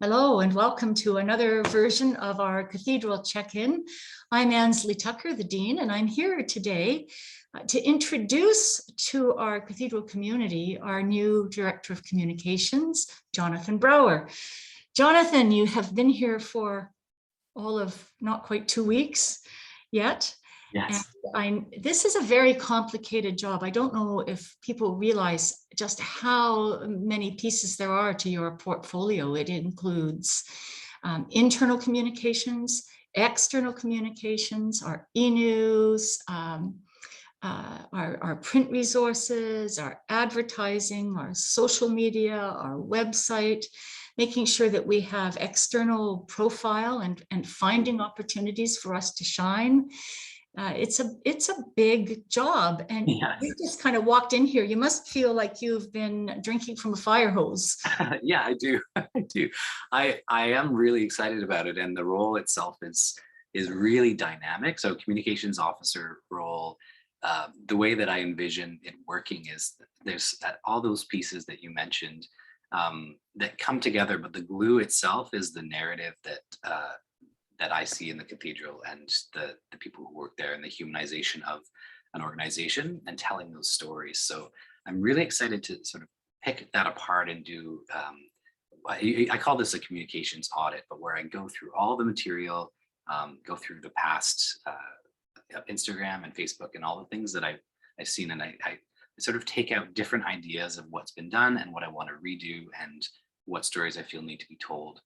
Hello and welcome to another version of our Cathedral check-in. I'm Ansley Tucker, the Dean, and I'm here today to introduce to our Cathedral community our new Director of Communications, Jonathan Brower. Jonathan, you have been here for all of not quite 2 weeks yet. Yes. And this is a very complicated job. I don't know if people realize just how many pieces there are to your portfolio. It includes internal communications, external communications, our e-news, our print resources, our advertising, our social media, our website, making sure that we have external profile and finding opportunities for us to shine. It's a big job, and Yes. you just kind of walked in here. You must feel like you've been drinking from a fire hose. Yeah, I do. I do. I am really excited about it, and the role itself is really dynamic. So, communications officer role. The way that I envision it working is there's all those pieces that you mentioned that come together, but the glue itself is the narrative that I see in the cathedral and the people who work there and the humanization of an organization and telling those stories. So I'm really excited to sort of pick that apart and do, I call this a communications audit, but where I go through all the material, go through the past Instagram and Facebook and all the things that I've seen, and I sort of take out different ideas of what's been done and what I want to redo and what stories I feel need to be told.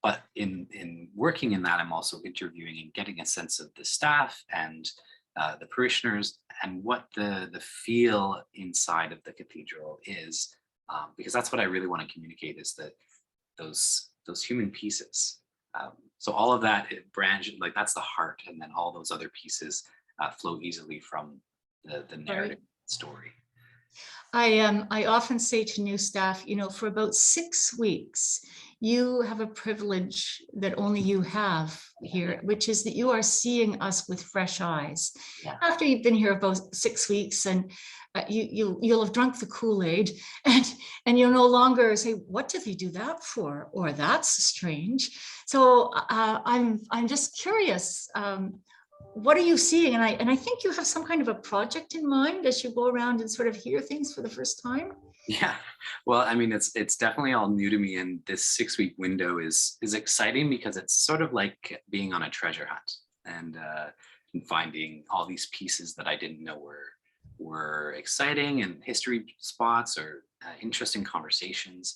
But in working in that, I'm also interviewing and getting a sense of the staff and the parishioners and what the feel inside of the cathedral is, because that's what I really want to communicate is that those human pieces. So all of that branch, like that's the heart, and then all those other pieces flow easily from the narrative story. I often say to new staff, for about 6 weeks, you have a privilege that only you have here, which is that you are seeing us with fresh eyes. Yeah. After you've been here about 6 weeks, and you'll have drunk the Kool-Aid, and you'll no longer say, "What did they do that for?" or "That's strange." So I'm just curious. What are you seeing? And I think you have some kind of a project in mind as you go around and sort of hear things for the first time. Yeah, well, I mean, it's definitely all new to me, and this 6-week window is exciting because it's sort of like being on a treasure hunt and finding all these pieces that I didn't know were exciting and history spots or interesting conversations.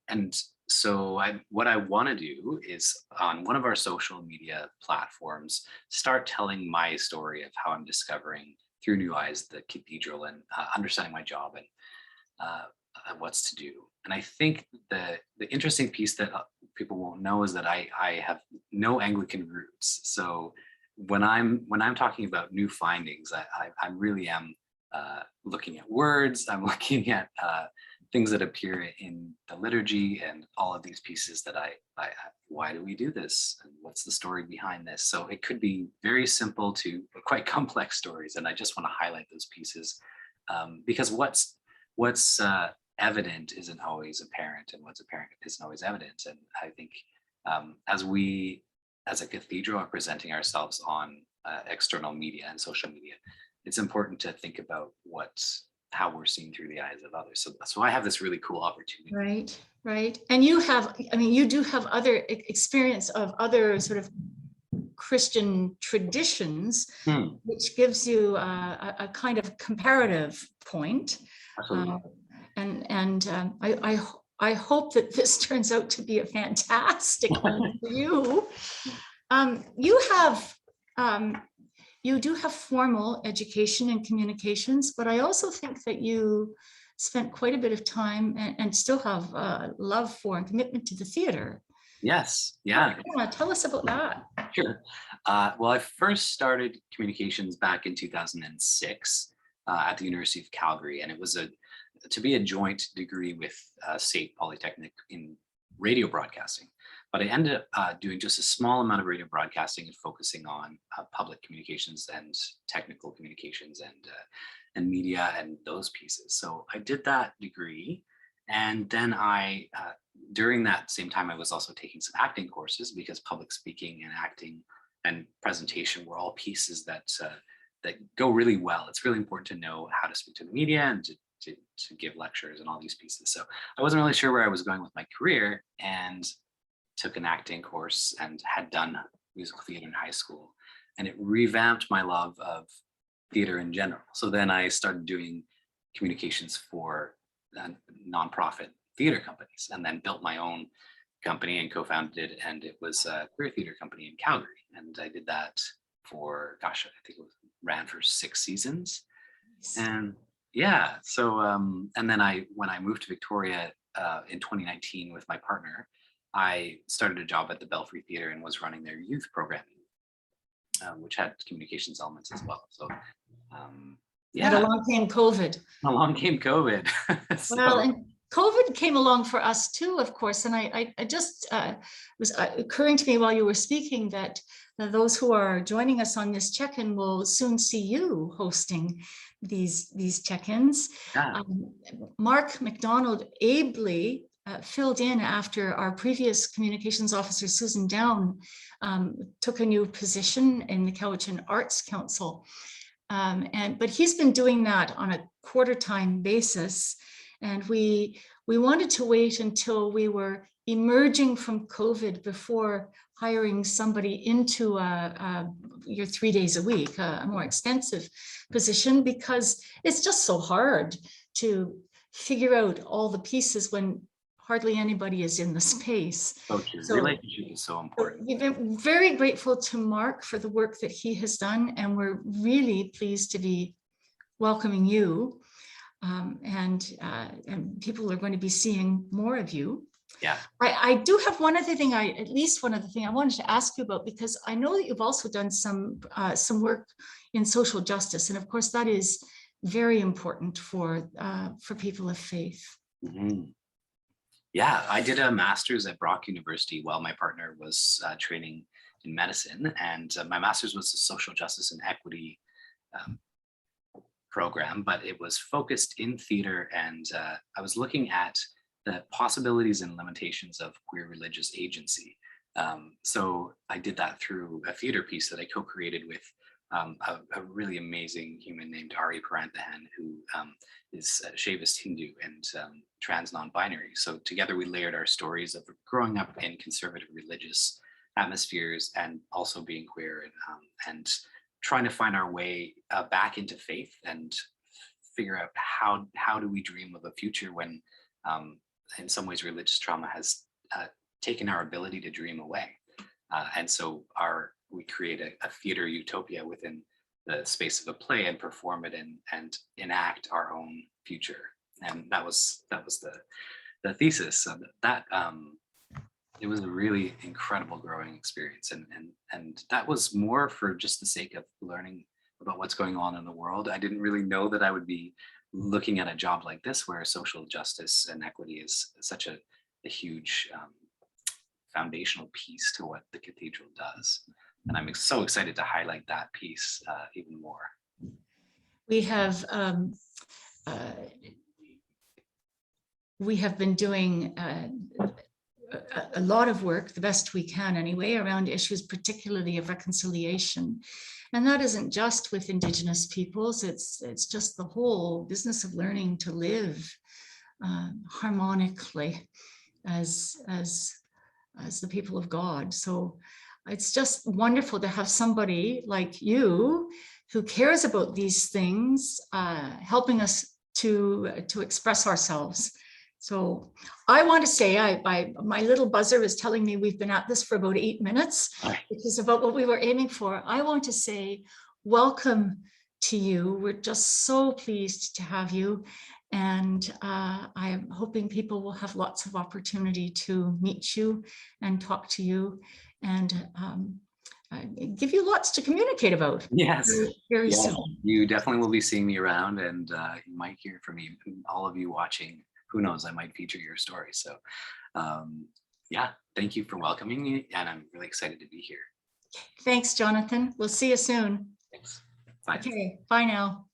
And so what I want to do is on one of our social media platforms, start telling my story of how I'm discovering through new eyes the cathedral and understanding my job and what's to do. And I think the interesting piece that people won't know is that I have no Anglican roots. So when I'm talking about new findings, I really am looking at words. I'm looking at things that appear in the liturgy and all of these pieces that I why do we do this? And what's the story behind this? So it could be very simple to quite complex stories. And I just want to highlight those pieces because what's evident isn't always apparent, and what's apparent isn't always evident. And I think as we, as a cathedral, are presenting ourselves on external media and social media, it's important to think about how we're seen through the eyes of others. So I have this really cool opportunity. Right. And you do have other experience of other sort of Christian traditions, which gives you a kind of comparative point. Absolutely. I hope that this turns out to be a fantastic one for you. You do have formal education in communications, but I also think that you spent quite a bit of time and still have love for and commitment to the theater. Yes. Yeah. Tell us about that. Sure. Well, I first started communications back in 2006 at the University of Calgary, and it was to be a joint degree with SAIT Polytechnic in radio broadcasting. But I ended up doing just a small amount of radio broadcasting and focusing on public communications and technical communications and media and those pieces. So I did that degree, and then I during that same time, I was also taking some acting courses because public speaking and acting and presentation were all pieces that that go really well. It's really important to know how to speak to the media and to give lectures and all these pieces. So I wasn't really sure where I was going with my career, and took an acting course and had done musical theater in high school, and it revamped my love of theater in general. So then I started doing communications for nonprofit theater companies, and then built my own company and co-founded it, and it was a queer theater company in Calgary, and I did that for, gosh, I think it was, ran for 6 seasons. And yeah, so and then when I moved to Victoria in 2019 with my partner, I started a job at the Belfry Theatre and was running their youth programming, which had communications elements as well. So And yeah, along came COVID. along came COVID. Well, So and COVID came along for us too, of course. And I just was occurring to me while you were speaking that those who are joining us on this check-in will soon see you hosting these check-ins. yeah, Mark McDonald ably filled in after our previous communications officer, Susan Down, took a new position in the Cowichan Arts Council. But he's been doing that on a quarter-time basis. And we wanted to wait until we were emerging from COVID before hiring somebody into your 3 days a week, a more extensive position, because it's just so hard to figure out all the pieces when hardly anybody is in the space. coaches, So relationship is so important. we've been very grateful to Mark for the work that he has done, and we're really pleased to be welcoming you. And people are going to be seeing more of you. Yeah. I do have one other thing, at least one other thing I wanted to ask you about, because I know that you've also done some work in social justice, and of course that is very important for people of faith. Mm-hmm. Yeah, I did a master's at Brock University while my partner was training in medicine, and my master's was a social justice and equity program, but it was focused in theater, and I was looking at the possibilities and limitations of queer religious agency. So I did that through a theater piece that I co-created with a really amazing human named Ari Paranthahan, who is a Shaivist Hindu and trans non-binary. So together we layered our stories of growing up in conservative religious atmospheres and also being queer, and trying to find our way back into faith and figure out how do we dream of a future when in some ways religious trauma has taken our ability to dream away. And so we create a theater utopia within the space of a play and perform it and enact our own future. And that was the thesis. So that it was a really incredible growing experience, and that was more for just the sake of learning about what's going on in the world. I didn't really know that I would be looking at a job like this, where social justice and equity is such a huge foundational piece to what the Cathedral does. And I'm so excited to highlight that piece even more. We have been doing a lot of work, the best we can anyway, around issues particularly of reconciliation. And that isn't just with Indigenous peoples, it's just the whole business of learning to live harmonically as the people of God. So it's just wonderful to have somebody like you who cares about these things, helping us to express ourselves. So I want to say, my little buzzer is telling me we've been at this for about 8 minutes, which is about what we were aiming for. I want to say welcome to you. We're just so pleased to have you. And I'm hoping people will have lots of opportunity to meet you and talk to you and give you lots to communicate about. Yes, very yes. soon. You definitely will be seeing me around, and you might hear from me. All of you watching, who knows, I might feature your story. So yeah, thank you for welcoming me, and I'm really excited to be here. Thanks, Jonathan. We'll see you soon. Thanks. Bye. Okay, bye now.